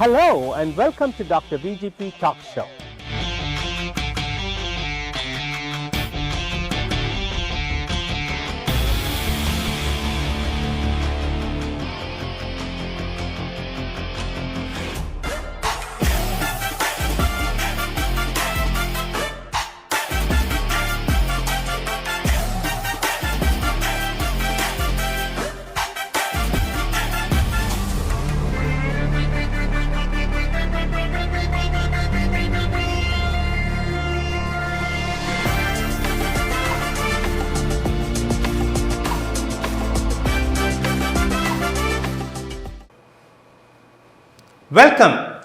Hello and welcome to Dr. VGP Talk Show. Welcome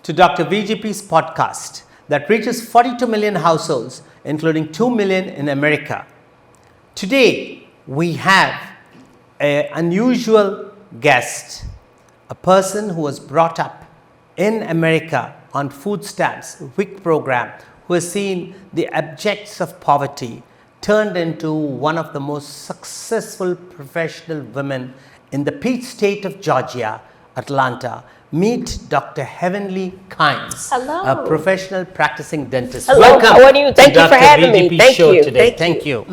to Dr. VGP's podcast that reaches 42 million households, including 2 million in America. Today, we have an unusual guest, a person who was brought up in America on food stamps, WIC program, who has seen the abjects of poverty turned into one of the most successful professional women in the peach state of Georgia, Atlanta. Meet Dr. Heavenly Kynes, Hello. a professional practicing dentist. Hello. Welcome. How are you? Thank to you for Dr. having me. VGP Thank show you. today. Thank you.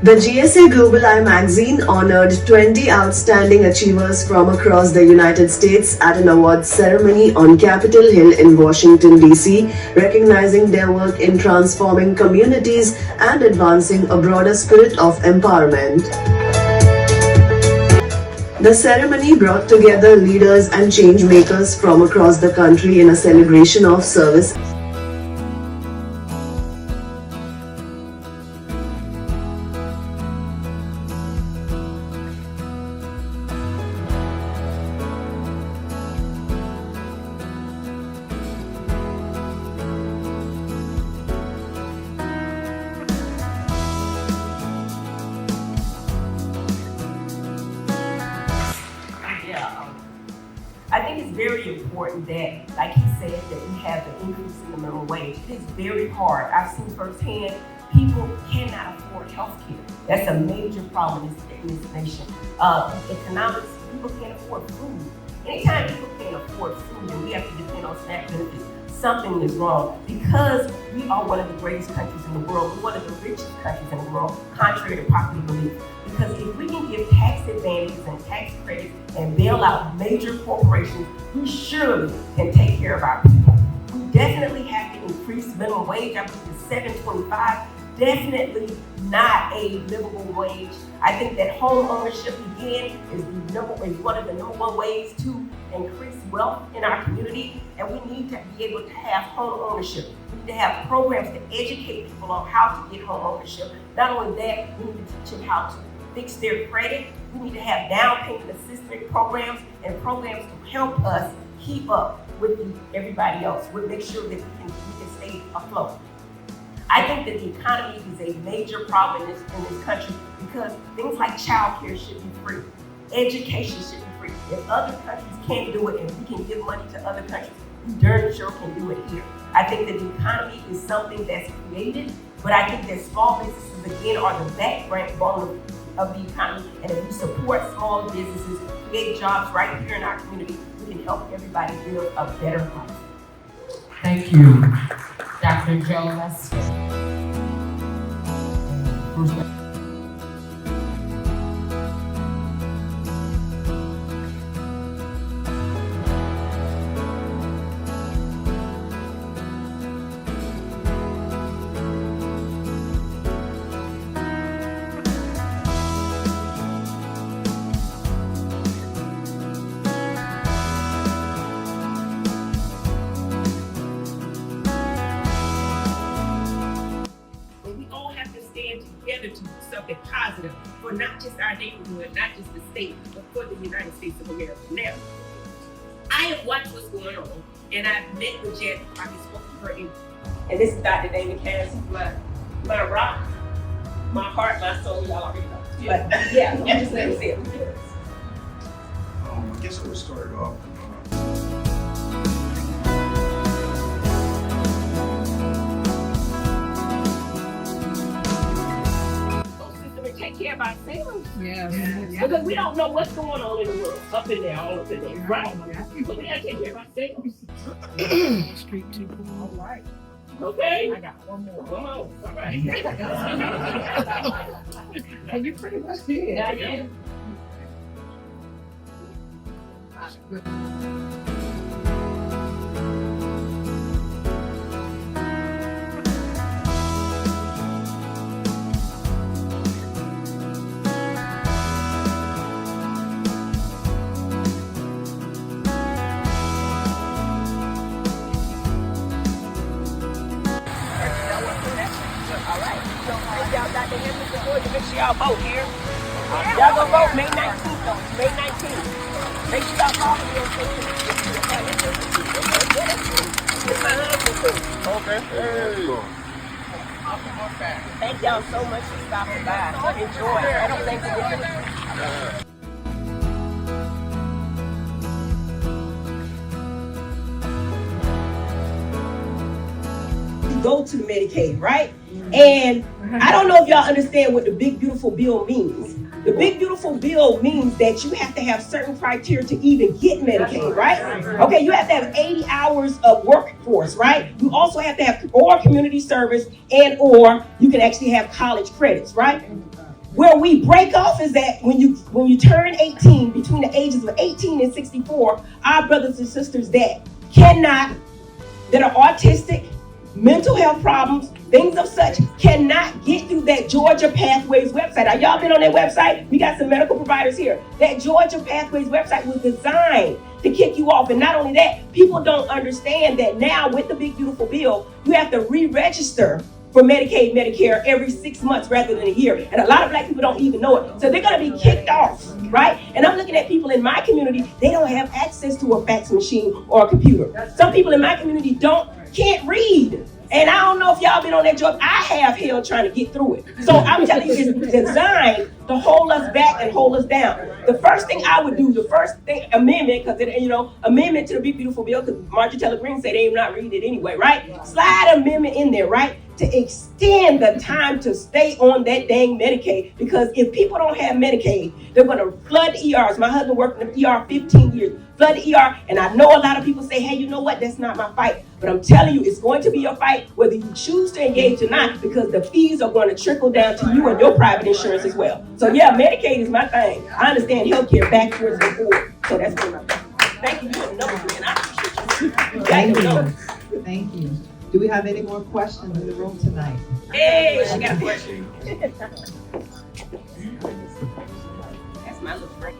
The GSA Global Eye magazine honored 20 outstanding achievers from across the United States at an awards ceremony on Capitol Hill in Washington, D.C., recognizing their work in transforming communities and advancing a broader spirit of empowerment. The ceremony brought together leaders and change makers from across the country in a celebration of service. I think it's very important that, like he said, that we have an increase in the minimum wage. It is very hard. I've seen firsthand, people cannot afford health care. That's a major problem in this nation. Economics, people can't afford food. Anytime people can't afford food and we have to depend on SNAP benefits, something is wrong. Because we are one of the greatest countries in the world, we're one of the richest countries in the world, contrary to popular belief. Because if we can give tax advantages and tax credits and bail out major corporations, we surely can take care of our people. We definitely have to increase minimum wage. I believe it's $7.25. Definitely not a livable wage. I think that home ownership again is one of the number one ways to increase wealth in our community, and we need to be able to have home ownership. We need to have programs to educate people on how to get home ownership. Not only that, we need to teach them how to fix their credit. We need to have down payment assistance programs and programs to help us keep up with everybody else. We'll make sure that we can stay afloat. I think that the economy is a major problem in this country because things like childcare should be free. Education should be free. If other countries can't do it and we can give money to other countries, we darn sure can do it here. I think that the economy is something that's created, but I think that small businesses, again, are the backbone of the economy. And if we support small businesses, create jobs right here in our community, we can help everybody build a better life. Thank you, Dr. Joe. Together to do something positive for not just our neighborhood, not just the state, but for the United States of America. Now, I have watched what's going on, and I've met with Jen. I spoke to her, and this is Dr. David Cass, my rock, my heart, my soul. Y'all already know. But yeah, I'm just letting you say it. I guess I would start off. Because we don't know what's going on in the world. Up in there, all up in there. Right. So we gotta take care of ourselves. All right. Okay. I got one more. One more. All right. And you pretty much did. Yeah. Make sure y'all vote here. Y'all gonna vote May 19th though. May 19th. Make sure y'all follow me on social media. It's my husband too. Okay. Hey. Thank y'all so much for stopping by. Enjoy. I don't think go to Medicaid, right? And I don't know if y'all understand what the Big Beautiful Bill means. The Big Beautiful Bill means that you have to have certain criteria to even get Medicaid, right? Okay, you have to have 80 hours of workforce, right? You also have to have or community service and or you can actually have college credits, right? Where we break off is that when you turn 18, between the ages of 18 and 64, our brothers and sisters that are autistic, mental health problems, things of such, cannot get through that Georgia Pathways website. Are y'all been on that website? We got some medical providers here. That Georgia Pathways website was designed to kick you off. And not only that, people don't understand that now with the Big Beautiful Bill, you have to re-register for Medicaid, Medicare every 6 months rather than a year. And a lot of black people don't even know it. So they're gonna be kicked off, right? And I'm looking at people in my community, they don't have access to a fax machine or a computer. Some people in my community can't read. And I don't know if y'all been on that job. I have hell trying to get through it. So I'm telling you, it's designed to hold us back and hold us down. The first thing I would do, amendment, because amendment to the Big Beautiful Bill, because Marjorie Taylor Greene said they ain't not reading it anyway, right? Slide amendment in there, right? To extend the time to stay on that dang Medicaid. Because if people don't have Medicaid, they're going to flood the ERs. My husband worked in the ER 15 years. Flood the ER. And I know a lot of people say, hey, you know what? That's not my fight. But I'm telling you, it's going to be a fight whether you choose to engage or not, because the fees are going to trickle down to you and your private insurance as well. So yeah, Medicaid is my thing. I understand healthcare backwards and forward. So that's been my thing. Thank you. You know, man. I appreciate you. Thank you. Do we have any more questions in the room tonight? Hey, she got a question. That's my little friend.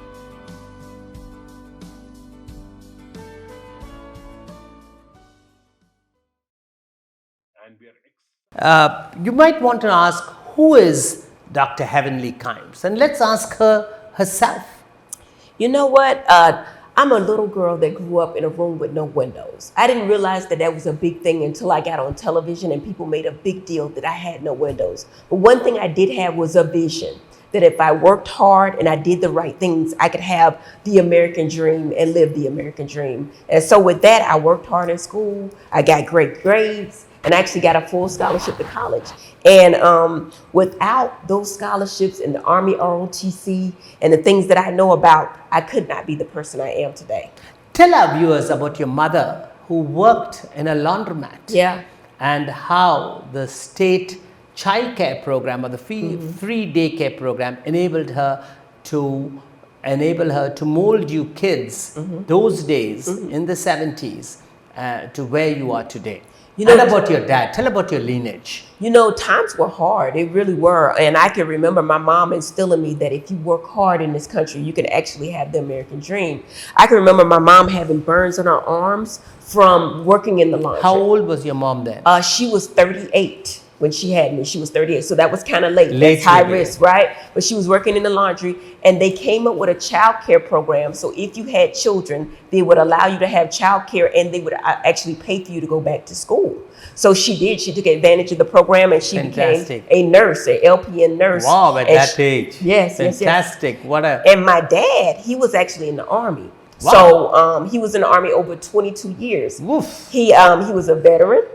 You might want to ask, who is Dr. Heavenly Kimes? And let's ask her herself. You know what? I'm a little girl that grew up in a room with no windows. I didn't realize that was a big thing until I got on television and people made a big deal that I had no windows. But one thing I did have was a vision that if I worked hard and I did the right things, I could have the American dream and live the American dream. And so with that, I worked hard in school. I got great grades and I actually got a full scholarship to college. And without those scholarships and the Army ROTC and the things that I know about, I could not be the person I am today. Tell our viewers about your mother who worked in a laundromat. Yeah. And how the state child care program or the free daycare program enabled her to mold you kids those days in the 70s to where you are today. You know, about your dad. Tell about your lineage. You know, times were hard. They really were. And I can remember my mom instilling me that if you work hard in this country, you can actually have the American dream. I can remember my mom having burns on her arms from working in the laundry. How old was your mom then? She was 38 when she had me. She was 38. So that was kind of late. That's high risk, right? But she was working in the laundry and they came up with a child care program. So if you had children, they would allow you to have child care and they would actually pay for you to go back to school. So she did. She took advantage of the program and she became a nurse, an LPN nurse. Wow, at that age. Yes. Fantastic. Yes. And my dad, he was actually in the Army. Wow. So he was in the Army over 22 years. Woof. He was a veteran.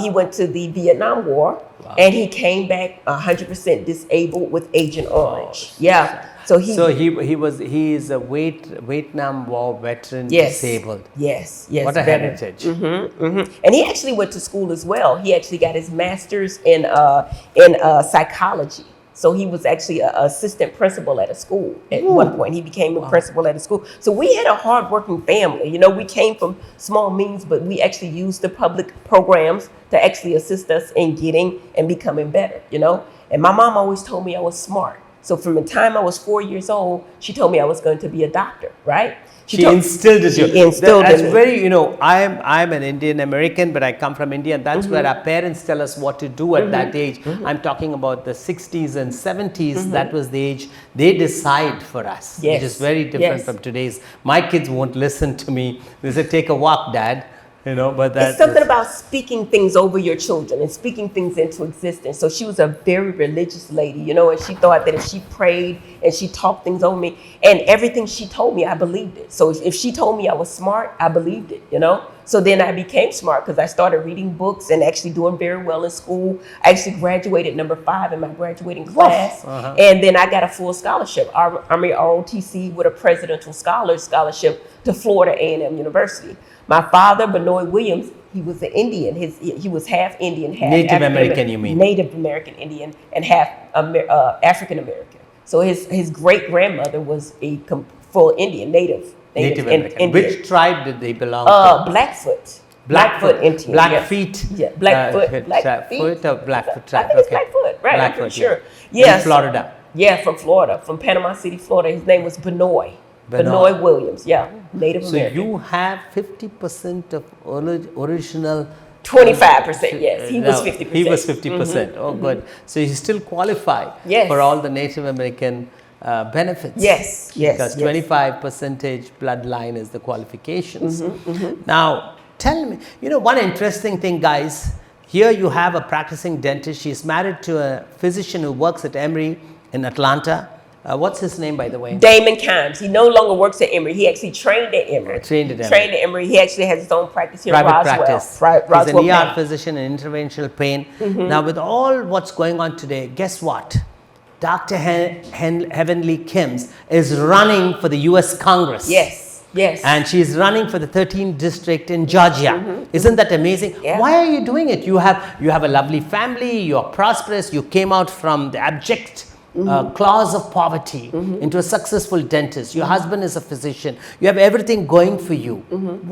He went to the Vietnam War and he came back 100% disabled with Agent Orange. Yeah. So he he is a Vietnam War veteran, yes, disabled. yes. What a veteran. heritage. And he actually went to school as well. He actually got his master's in psychology. So he was actually an assistant principal at a school at one point. He became a principal at a school. So we had a hardworking family. You know, we came from small means, but we actually used the public programs to actually assist us in getting and becoming better, you know. And my mom always told me I was smart. So from the time I was 4 years old, she told me I was going to be a doctor, right? She instilled it. She instilled that's in very, you know, I'm an Indian American, but I come from India, and that's where our parents tell us what to do at that age. I'm talking about the 60s and 70s. That was the age they decide for us, which is very different from today's. My kids won't listen to me. They say, "Take a walk, Dad." You know, but it's something about speaking things over your children and speaking things into existence. So she was a very religious lady, you know, and she thought that if she prayed and she talked things over me, and everything she told me, I believed it. So if she told me I was smart, I believed it, you know. So then I became smart because I started reading books and actually doing very well in school. I actually graduated number 5 in my graduating class. And then I got a full scholarship, Army ROTC, with a presidential scholarship to Florida A&M University. My father, Benoit Williams, he was an Indian. He was half Indian, half Native American, you mean? Native American Indian and half African American. So his great grandmother was a full Indian, Native American. Indian. Which tribe did they belong to? Blackfoot. Blackfoot Indian. Blackfeet. Yeah, Blackfoot. Blackfoot or Blackfoot tribe? I think it's Blackfoot, right? Blackfoot, I'm pretty sure. Yeah. In Florida. Yeah, from Florida, from Panama City, Florida. His name was Benoit Williams. Yeah, Native American. So you have 50% of original. 25%, yes. He was 50%. He was 50%. Oh, good. So he still qualified for all the Native American benefits. Yes. Because 25% bloodline is the qualifications. Now, tell me, you know, one interesting thing, guys. Here you have a practicing dentist. She's married to a physician who works at Emory in Atlanta. What's his name, by the way? Damon Kimes. He no longer works at Emory. He actually trained at Emory. Trained at Emory. He actually has his own practice here in Roswell. Practice. Roswell. He's an ER physician in interventional pain. Now, with all what's going on today, guess what? Dr. Heavenly Kims is running for the U.S. Congress. Yes. And she's running for the 13th district in Georgia. Isn't that amazing? Yeah. Why are you doing it? You have a lovely family. You're prosperous. You came out from the abject claws of poverty into a successful dentist. Your husband is a physician. You have everything going for you.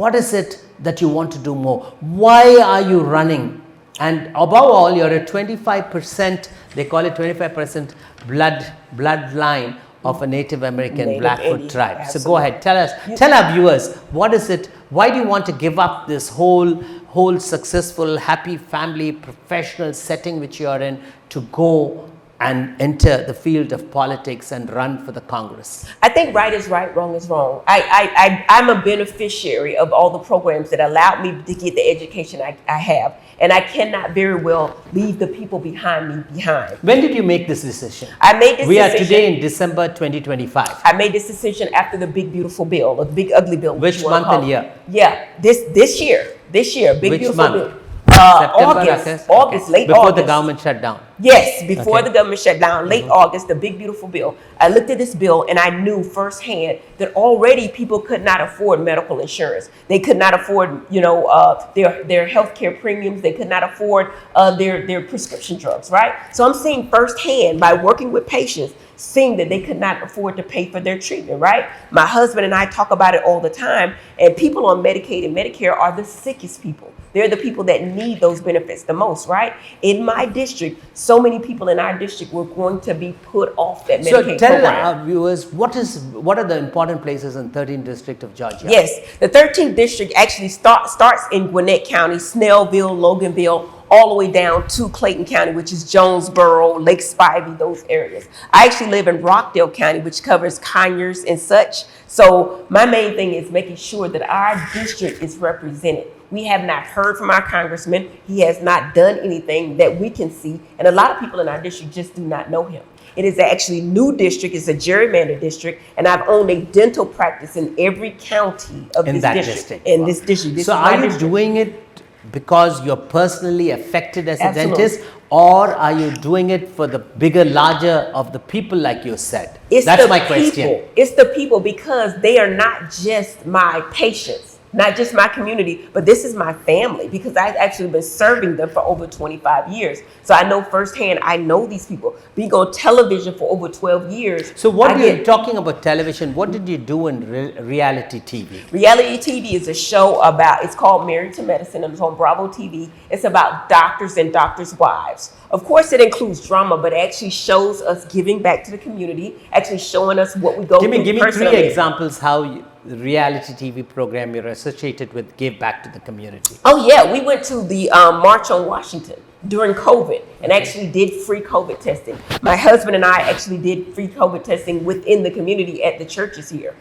What is it that you want to do more? Why are you running? And above all, you're a 25%, they call it 25% bloodline of a Native American Blackfoot tribe. Absolutely. So go ahead, tell our viewers, what is it? Why do you want to give up this whole successful, happy family, professional setting which you are in to go and enter the field of politics and run for the Congress? I think right is right, wrong is wrong. I'm a beneficiary of all the programs that allowed me to get the education I have. And I cannot very well leave the people behind me behind. When did you make this decision? I made this decision. We are today in December 2025. I made this decision after the Big Beautiful Bill, or the Big Ugly Bill. Which month and year? Yeah, this year, Big Which Beautiful month? Bill. August, late before August. the government shut down. Yes, before the government shut down, late August, the Big Beautiful Bill. I looked at this bill and I knew firsthand that already people could not afford medical insurance. They could not afford, their health care premiums. They could not afford their prescription drugs, right? So I'm seeing firsthand by working with patients, seeing that they could not afford to pay for their treatment, right? My husband and I talk about it all the time, and people on Medicaid and Medicare are the sickest people. They're the people that need those benefits the most, right? In my district, so many people in our district were going to be put off that Medicaid program. So tell program. our viewers, what are the important places in 13th District of Georgia? Yes, the 13th District actually starts in Gwinnett County, Snellville, Loganville, all the way down to Clayton County, which is Jonesboro, Lake Spivey, those areas. I actually live in Rockdale County, which covers Conyers and such. So my main thing is making sure that our district is represented. We have not heard from our congressman. He has not done anything that we can see. And a lot of people in our district just do not know him. It is actually new district. It's a gerrymandered district. And I've owned a dental practice in every county of this district. In this district. So are you doing it because you're personally affected as a Absolutely. dentist, or are you doing it for the bigger, larger of the people, like you said? It's That's the my people. question. It's the people, because they are not just my patients, not just my community, but this is my family, because I've actually been serving them for over 25 years. So I know firsthand, I know these people. Being on television for over 12 years. So what you're talking about television, what did you do in reality TV? Reality TV is a show about, it's called Married to Medicine, and it's on Bravo TV. It's about doctors and doctors' wives. Of course, it includes drama, but it actually shows us giving back to the community, actually showing us what we go through Give me personally. 3 examples how the reality TV program you're associated with gave back to the community. Oh yeah, we went to the March on Washington during COVID and actually did free COVID testing. My husband and I actually did free COVID testing within the community at the churches here.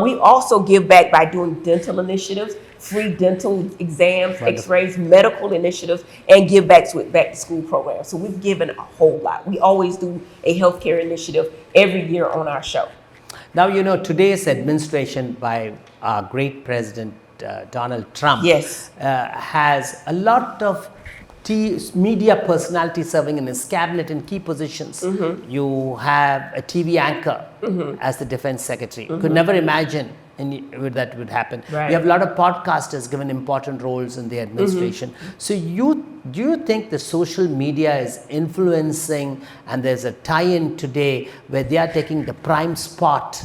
We also give back by doing dental initiatives, free dental exams, x-rays, medical initiatives, and give back to back to school programs. So we've given a whole lot. We always do a healthcare initiative every year on our show. Now, you know, today's administration by our great president, Donald Trump, Yes. Has a lot of media personalities serving in his cabinet in key positions. You have a TV anchor as the defense secretary. Could never imagine that would happen. Right. We have a lot of podcasters given important roles in the administration. So do you think the social media is influencing, and there's a tie-in today where they are taking the prime spot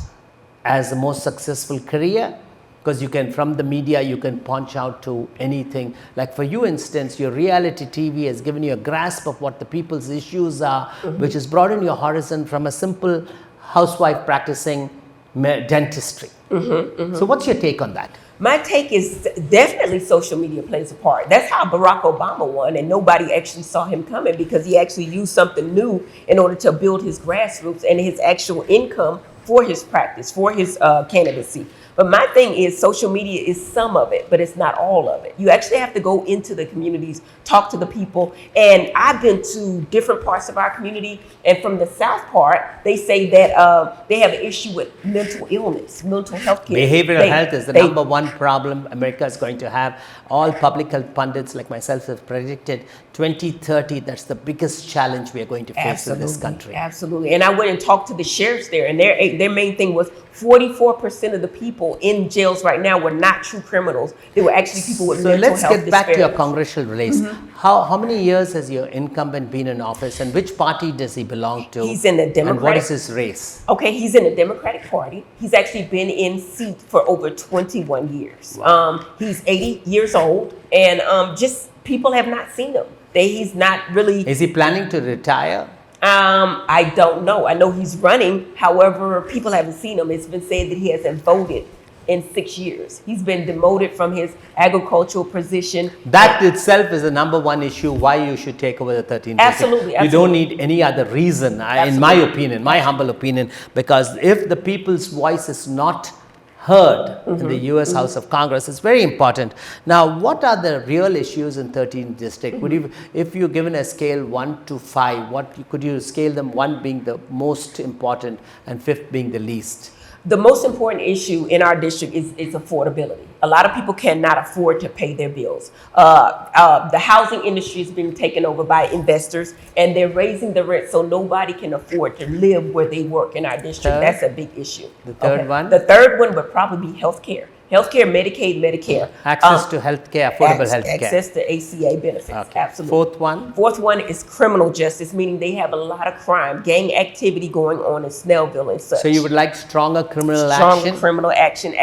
as the most successful career? Because you can, from the media, you can punch out to anything. Like for you, instance, your reality TV has given you a grasp of what the people's issues are, which has broadened your horizon from a simple housewife practicing dentistry. So what's your take on that? My take is definitely social media plays a part. That's how Barack Obama won, and nobody actually saw him coming, because he actually used something new in order to build his grassroots and his actual income for his practice, for his candidacy. But my thing is, social media is some of it, but it's not all of it. You actually have to go into the communities, talk to the people. And I've been to different parts of our community, and from the South part, they say that they have an issue with mental illness, mental health care. Behavioral health is the number one problem America is going to have. All public health pundits like myself have predicted 2030, that's the biggest challenge we are going to face in this country. Absolutely. And I went and talked to the sheriffs there, and their main thing was 44% of the people in jails right now were not true criminals. They were actually people with mental health. So let's get back to your disparities. congressional race. How many years has your incumbent been in office, and which party does he belong to? He's in the Democratic. And what is his race? Okay, he's in the Democratic Party. He's actually been in seat for over 21 years. Wow. He's 80 years old, and just people have not seen him. He's not really. Is he planning to retire? I don't know. I know he's running. However, people haven't seen him. It's been said that he hasn't voted in 6 years. He's been demoted from his agricultural position. That itself is the number one issue why you should take over the 13th Absolutely, district. You don't need any other reason, in my opinion, my humble opinion, because if the people's voice is not heard in the US House of Congress, it's very important. Now, what are the real issues in 13th district? Would you, if you're given a scale 1 to 5, could you scale them, 1 being the most important and 5th being the least? The most important issue in our district is affordability. A lot of people cannot afford to pay their bills. The housing industry is being taken over by investors, and they're raising the rent so nobody can afford to live where they work in our district. That's a big issue. The third one? The third one would probably be healthcare. Healthcare, Medicaid, Medicare. Access to healthcare, affordable healthcare. Access to ACA benefits, Okay. absolutely. Fourth one? Fourth one is criminal justice, meaning they have a lot of crime, gang activity going on in Snellville and such. So you would like stronger criminal Stronger action? criminal action,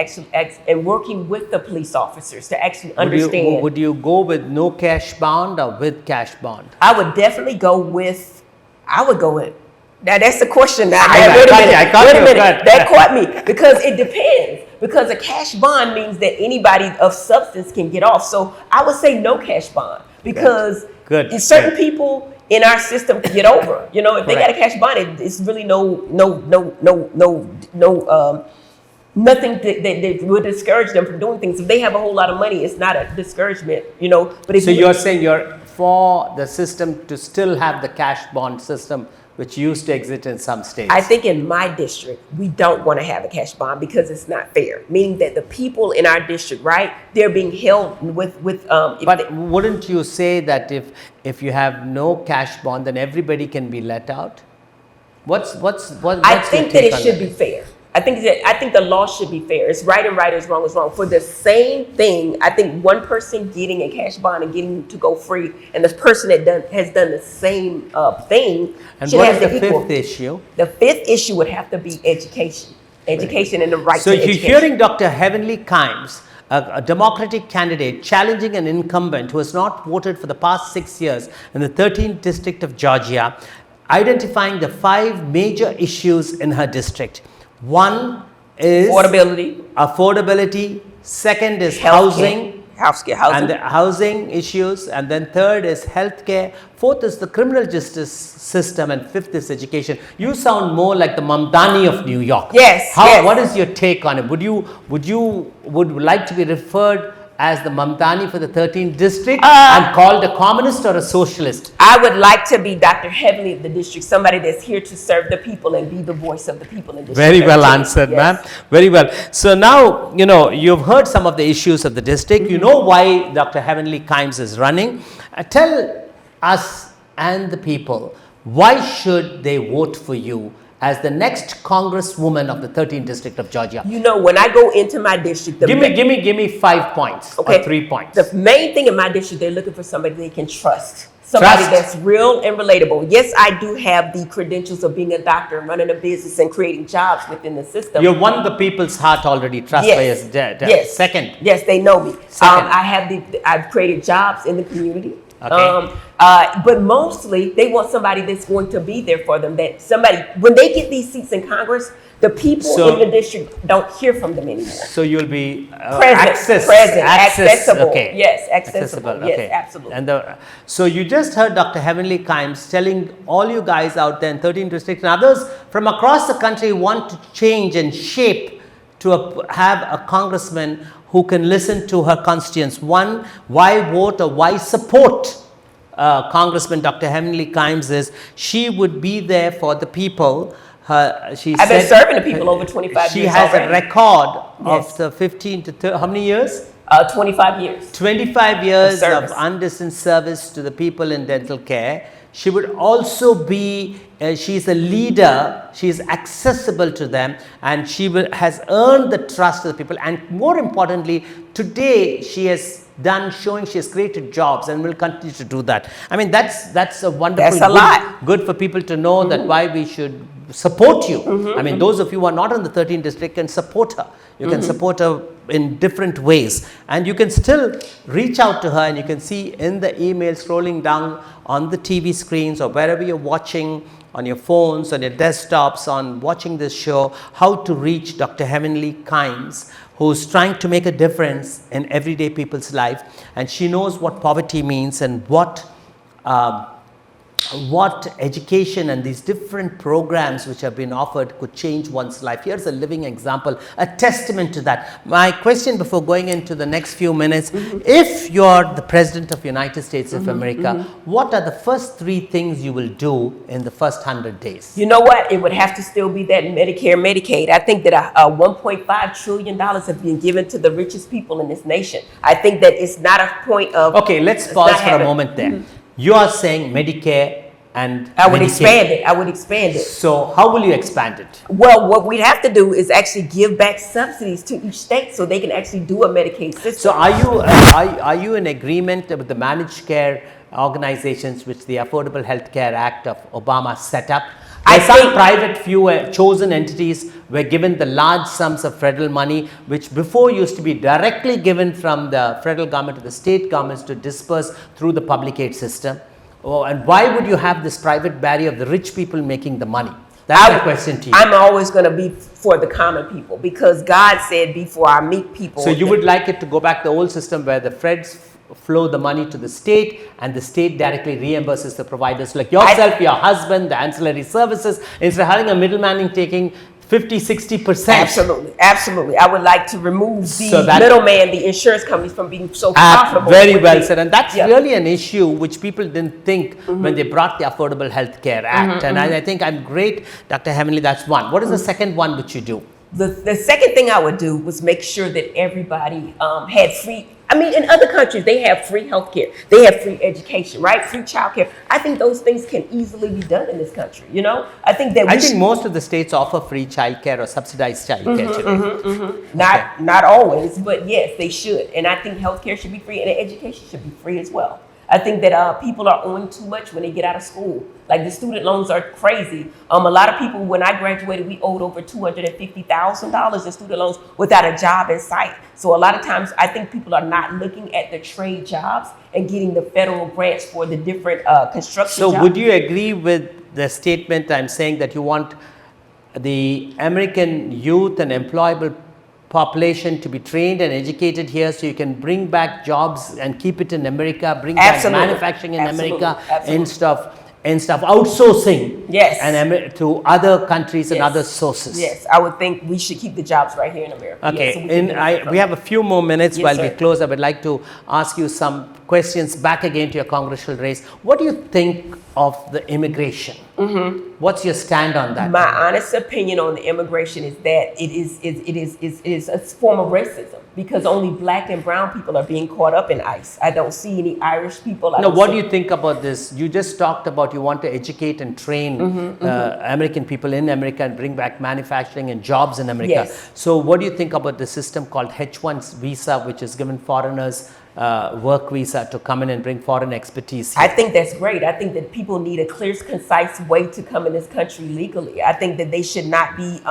and working with the police officers to actually understand. Would you go with no cash bond or with cash bond? I would definitely go with. Now that's the question. Now, I wait a caught minute. you, I caught Wait a you, minute. good. That caught me, because it depends. Because a cash bond means that anybody of substance can get off. So I would say no cash bond, because Good. certain people in our system can get over. You know, if they got a cash bond, it's really nothing that would discourage them from doing things. If they have a whole lot of money, it's not a discouragement. You know, but if So you're saying you're for the system to still have the cash bond system which used to exist in some states. I think in my district, we don't want to have a cash bond because it's not fair. Meaning that the people in our district, right, they're being held with. But wouldn't you say that if you have no cash bond, then everybody can be let out? What's I think that it should be fair. I think the law should be fair. It's right and right, is wrong is wrong. For the same thing, I think one person getting a cash bond and getting to go free, and the person that has done the same thing And should what have is the the equal. fifth issue? The fifth issue would have to be education. Education and the right So to you're education. hearing Dr. Heavenly Kimes, a Democratic candidate, challenging an incumbent who has not voted for the past 6 years in the 13th district of Georgia, identifying the 5 major issues in her district. One is affordability. Second is housing. Housing. And the housing issues, and then third is healthcare, fourth is the criminal justice system, and fifth is education. You sound more like the Mamdani of New York. Yes. What is your take on it? Would like to be referred as the Mamdani for the 13th district and called a communist or a socialist? I would like to be Dr. Heavenly of the district, somebody that's here to serve the people and be the voice of the people in the district. Very well answered, Yes. ma'am. Very well. So now, you've heard some of the issues of the district. You know why Dr. Heavenly Kimes is running. Tell us and the people, why should they vote for you as the next congresswoman of the 13th district of Georgia? When I go into my district, Give me 5 points or 3 points. The main thing in my district, they're looking for somebody they can trust. Somebody that's real and relatable. Yes, I do have the credentials of being a doctor and running a business and creating jobs within the system. You've won the people's heart already. Trust by his dead. Yes. Second. Yes, they know me. Second. I've created jobs in the community. Okay. But mostly they want somebody that's going to be there for them. That somebody, when they get these seats in Congress, the people in the district don't hear from them anymore. So you'll be present, accessible. Okay. Yes, accessible. Yes, Okay. absolutely. And so you just heard Dr. Heavenly Kimes telling all you guys out there in 13 districts and others from across the country want to change and shape to have a congressman who can listen to her constituents. One, why vote or why support Congressman Dr. Heavenly Kimes is she would be there for the people. I've been serving the people over 25 years. She has already. a record of the 15 to 30, how many years? 25 years. 25 years service. of undistant service to the people in dental care. She would also be, she's a leader, she's accessible to them, and she has earned the trust of the people. And more importantly, today she has showing she has created jobs and will continue to do that. I mean, that's a wonderful, That's a lot. good for people to know that why we should support you. I mean, those of you who are not in the 13th district can support her. You can support her in different ways, and you can still reach out to her, and you can see in the email scrolling down on the TV screens or wherever you're watching, on your phones, on your desktops, on watching this show, how to reach Dr. Heavenly Kimes, who's trying to make a difference in everyday people's life, and she knows what poverty means and what education and these different programs which have been offered could change one's life. Here's a living example, a testament to that. My question before going into the next few minutes, if you're the President of the United States of America, what are the first 3 things you will do in the first 100 days? You know what? It would have to still be that Medicare, Medicaid. I think that $1.5 trillion have been given to the richest people in this nation. I think that it's not a point of... Okay, let's pause for a moment there. You are saying Medicare and I would Medicaid. expand it. So how will you expand it? Well, what we'd have to do is actually give back subsidies to each state so they can actually do a Medicaid system. So are you in agreement with the managed care organizations which the Affordable Health Care Act of Obama set up? Some private few chosen entities were given the large sums of federal money, which before used to be directly given from the federal government to the state governments to disperse through the public aid system. Oh, and why would you have this private barrier of the rich people making the money? That's the question to you. I'm always going to be for the common people because God said be for our meek people. So you would like it to go back to the old system where the feds flow the money to the state and the state directly reimburses the providers like yourself, your husband, the ancillary services, instead of having a middleman taking 50-60%. Absolutely, absolutely. I would like to remove the So that- middleman, the insurance companies, from being so profitable. Very with well the- said, and that's Yeah. really an issue which people didn't think when they brought the Affordable Health Care Act. And I think I'm great, Dr. Heavenly. That's one. What is the second one which you do? The second thing I would do was make sure that everybody had free. I mean, in other countries, they have free healthcare. They have free education, right? Free childcare. I think those things can easily be done in this country. You know, I think that I think most of the states offer free childcare or subsidized childcare today. not always, but yes, they should. And I think healthcare should be free, and education should be free as well. I think that people are owing too much when they get out of school. Like the student loans are crazy. A lot of people, when I graduated, we owed over $250,000 in student loans without a job in sight. So a lot of times, I think people are not looking at the trade jobs and getting the federal grants for the different construction So jobs. would you agree with the statement I'm saying that you want the American youth and employable population to be trained and educated here so you can bring back jobs and keep it in America, bring Absolutely. back manufacturing in Absolutely. America Absolutely. instead of outsourcing Yes. and to other countries and Yes. other sources. Yes, I would think we should keep the jobs right here in America. Okay, Yes, so we can benefit from we have a few more minutes Yes, while sir. we close. I would like to ask you some questions back again to your congressional race. What do you think of the immigration? What's your stand on that? My honest opinion on the immigration is that it is a form of racism because only black and brown people are being caught up in ICE. I don't see any Irish people. Now, what do you think about this? You just talked about you want to educate and train American people in America and bring back manufacturing and jobs in America. Yes. So what do you think about the system called H1 visa, which is given foreigners work visa to come in and bring foreign expertise here? I think that's great. I think that people need a clear, concise way to come in this country legally. I think that they should not be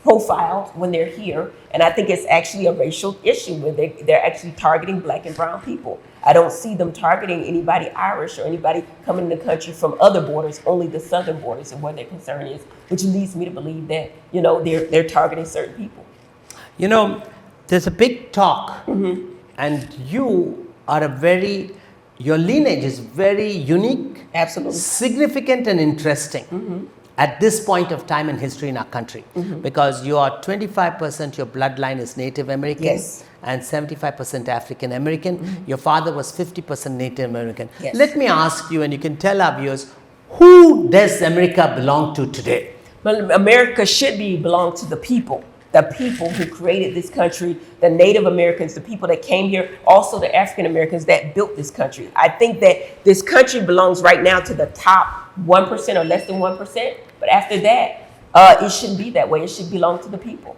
profiled when they're here. And I think it's actually a racial issue where they're actually targeting black and brown people. I don't see them targeting anybody Irish or anybody coming in the country from other borders, only the southern borders and where their concern is, which leads me to believe that, you know, they're targeting certain people. You know, there's a big talk, and you are your lineage is very unique, Absolutely. significant, and interesting at this point of time in history in our country, because you are 25% your bloodline is Native American. Yes. And 75% African American. Your father was 50% Native American. Yes. Let me ask you, and you can tell our viewers, who does America belong to today? Well, America should belong to the people who created this country, the Native Americans, the people that came here, also the African Americans that built this country. I think that this country belongs right now to the top 1% or less than 1%. But after that, it shouldn't be that way. It should belong to the people.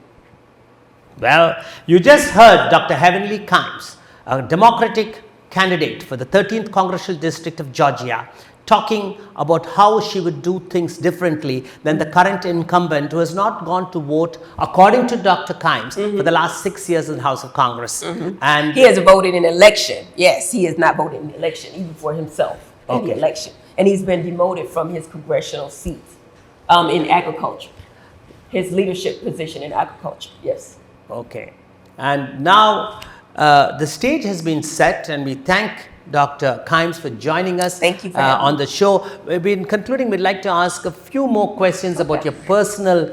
Well, you just heard Dr. Heavenly Kimes, a Democratic candidate for the 13th Congressional District of Georgia, talking about how she would do things differently than the current incumbent who has not gone to vote, according to Dr. Kimes, for the last 6 years in the House of Congress. And He has voted in election. Yes, he has not voted in the election, even for himself in the election. And he's been demoted from his congressional seats in agriculture, his leadership position in agriculture. Yes. Okay. And now the stage has been set, and we thank Dr. Kimes for joining us. Thank you for having on me. the show. We've been concluding, we'd like to ask a few more questions about your personal,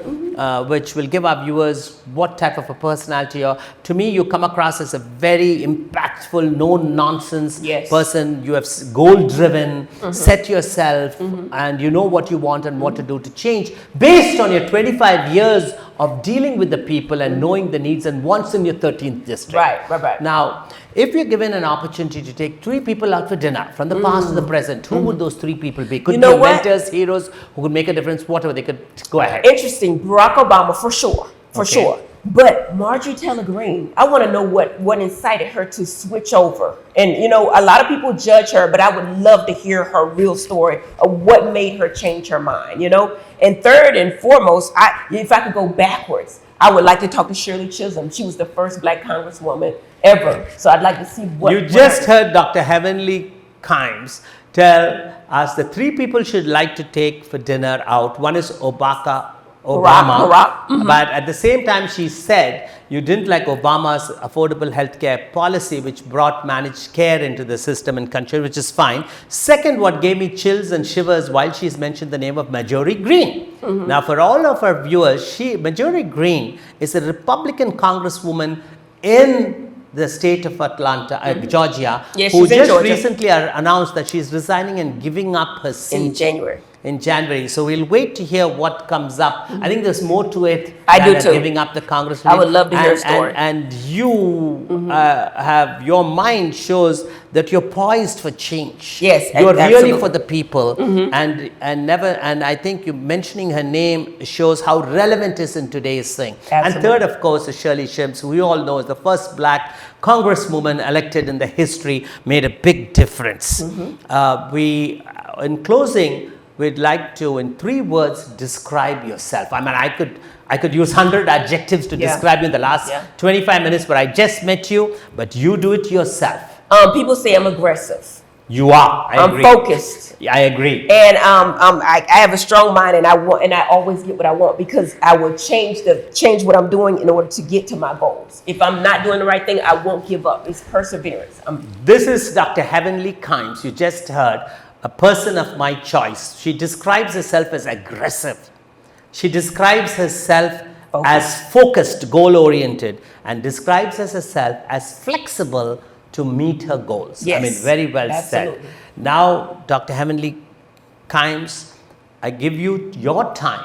which will give our viewers what type of a personality you are. To me, you come across as a very impactful, no-nonsense Yes. person. You have goal-driven, set yourself, and you know what you want and what to do to change based on your 25 years of dealing with the people and knowing the needs and wants in your 13th district. Right. Now, if you're given an opportunity to take 3 people out for dinner from the past to the present, who would those 3 people be? Could You know be what? mentors, heroes who could make a difference, whatever they could. Go ahead. Interesting. Barack Obama, for sure. For Okay. sure. But Marjorie Taylor Greene, I want to know what incited her to switch over. And, you know, a lot of people judge her, but I would love to hear her real story of what made her change her mind, you know? And third and foremost, if I could go backwards, I would like to talk to Shirley Chisholm. She was the first black congresswoman ever. So I'd like to see what... You just heard Dr. Heavenly Kimes tell us the 3 people she'd like to take for dinner out. One is Obama. Barack. But at the same time, she said you didn't like Obama's affordable healthcare policy, which brought managed care into the system and country, which is fine. Second, what gave me chills and shivers while she's mentioned the name of Marjorie Greene. Now, for all of our viewers, Marjorie Greene is a Republican congresswoman in the state of Atlanta, Georgia, Yes, who she's in just Georgia. recently announced that she's resigning and giving up her seat In January. in January. So we'll wait to hear what comes up. I think there's more to it. I do than too. Giving up the Congress. I would love to hear a story. And you have, your mind shows that you're poised for change. Yes, you're absolutely. really for the people. And I think you mentioning her name shows how relevant it is in today's thing. And Absolutely. third, of course, is Shirley Shimps, who we all know is the first black congresswoman elected in the history, made a big difference. In closing, we'd like to, in 3 words, describe yourself. I mean, I could use 100 adjectives to Yeah. describe you in the last Yeah. 25 minutes, but I just met you, but you do it yourself. People say I'm aggressive. You are. I I'm agree. focused. Yeah, I agree. And I have a strong mind, and I always get what I want because I will change what I'm doing in order to get to my goals. If I'm not doing the right thing, I won't give up. It's perseverance. This is Dr. Heavenly Kimes. You just heard a person of my choice. She describes herself as aggressive. She describes herself as focused, goal-oriented, and describes herself as flexible to meet her goals. Yes, I mean, very well said. absolutely. Now, Dr. Heavenly Kimes, I give you your time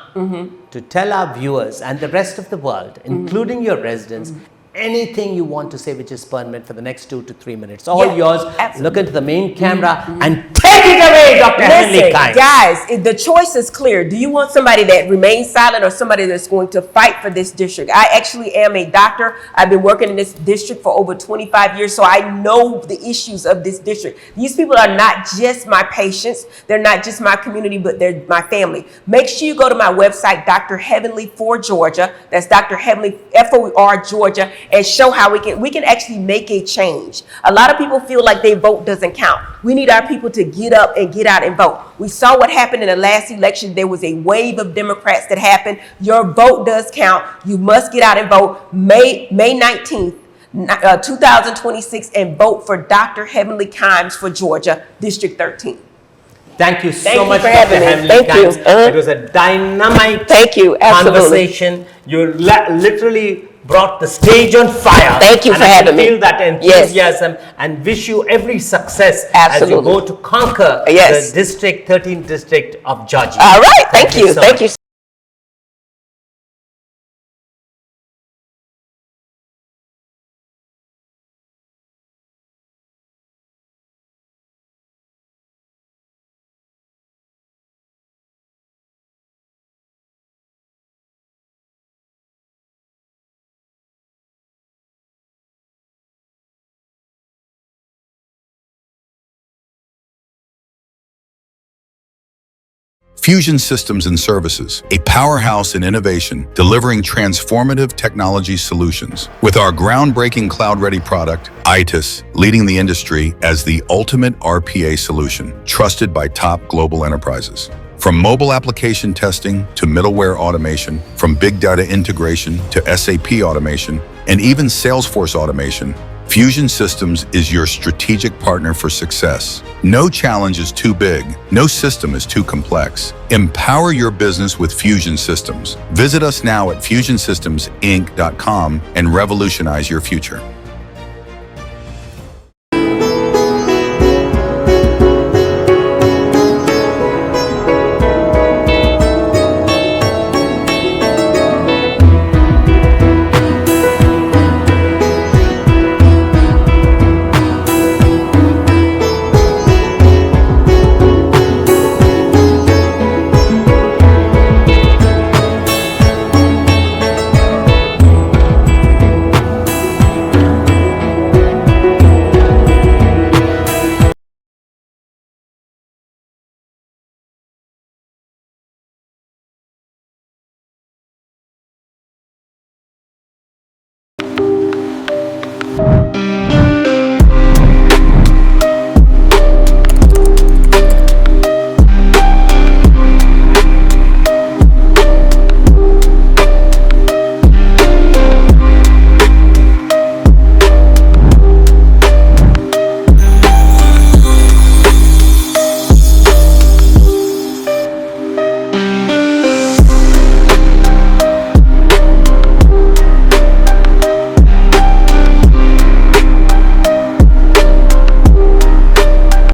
to tell our viewers and the rest of the world, including your residents, anything you want to say which is permanent for the next 2 to 3 minutes. All Yeah, yours. absolutely. Look into the main camera and take it away, Dr. Heavenly Listen, Kimes. guys, the choice is clear. Do you want somebody that remains silent or somebody that's going to fight for this district? I actually am a doctor. I've been working in this district for over 25 years, so I know the issues of this district. These people are not just my patients. They're not just my community, but they're my family. Make sure you go to my website, Dr. Heavenly for Georgia. That's Dr. Heavenly FOR Georgia, and show how we can actually make a change. A lot of people feel like their vote doesn't count. We need our people to get up and get out and vote. We saw what happened in the last election. There was a wave of Democrats that happened. Your vote does count. You must get out and vote May 19th, 2026, and vote for Dr. Heavenly Kimes for Georgia, District 13. Thank you Thank so you much, for Dr. having me. Heavenly Thank you. Kimes. It was a dynamite Thank you. Absolutely. conversation. You literally brought the stage on fire. Thank you and for I can having me. feel that Yes. enthusiasm and wish you every success Absolutely. as you go to conquer Yes. the 13th district of Georgia. All right. Thank you. so Thank much. you. Fusion Systems and Services, a powerhouse in innovation, delivering transformative technology solutions. With our groundbreaking cloud-ready product, ITIS, leading the industry as the ultimate RPA solution, trusted by top global enterprises. From mobile application testing to middleware automation, from big data integration to SAP automation, and even Salesforce automation, Fusion Systems is your strategic partner for success. No challenge is too big. No system is too complex. Empower your business with Fusion Systems. Visit us now at fusionsystems.inc.com and revolutionize your future.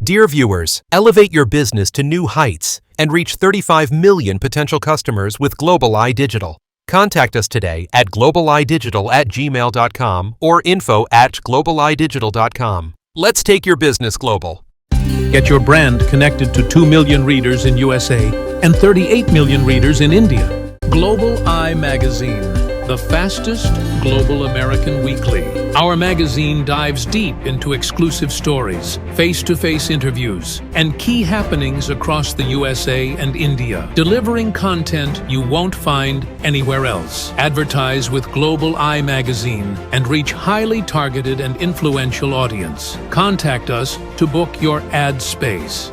Dear viewers, elevate your business to new heights and reach 35 million potential customers with Global Eye Digital. Contact us today at globaleyedigital@gmail.com or info@globaleyedigital.com. Let's take your business global. Get your brand connected to 2 million readers in USA and 38 million readers in India. Global Eye Magazine, the fastest global American weekly. Our magazine dives deep into exclusive stories, face-to-face interviews, and key happenings across the USA and India, delivering content you won't find anywhere else. Advertise with Global Eye Magazine and reach highly targeted and influential audience. Contact us to book your ad space.